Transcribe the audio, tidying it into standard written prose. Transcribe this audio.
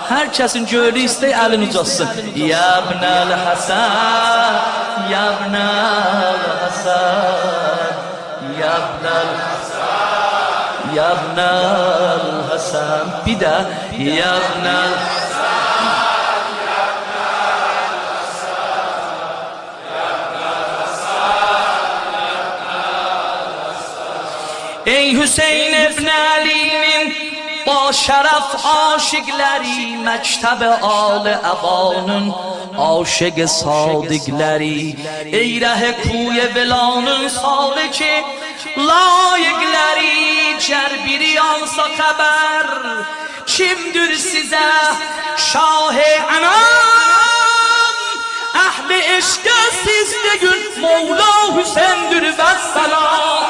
Hər kəsin gördüyü istək əlini uzatsın. Ya ibnəl Həsən, ya ibnəl Həsən, ya ibnəl Həsən, ya ibnəl Həsən. Bir də ya ibnəl ey Hüseyin ibn Ali'nin با شرف عاشقلری مکتب آل ابانın عاشق صادقلری ey ره کوی ولانın سالکی layıkları ger biri alsa haber kimdir size şah-ı anam ehli eşkı sizde gün Mevla Hüseyin'dir ve selam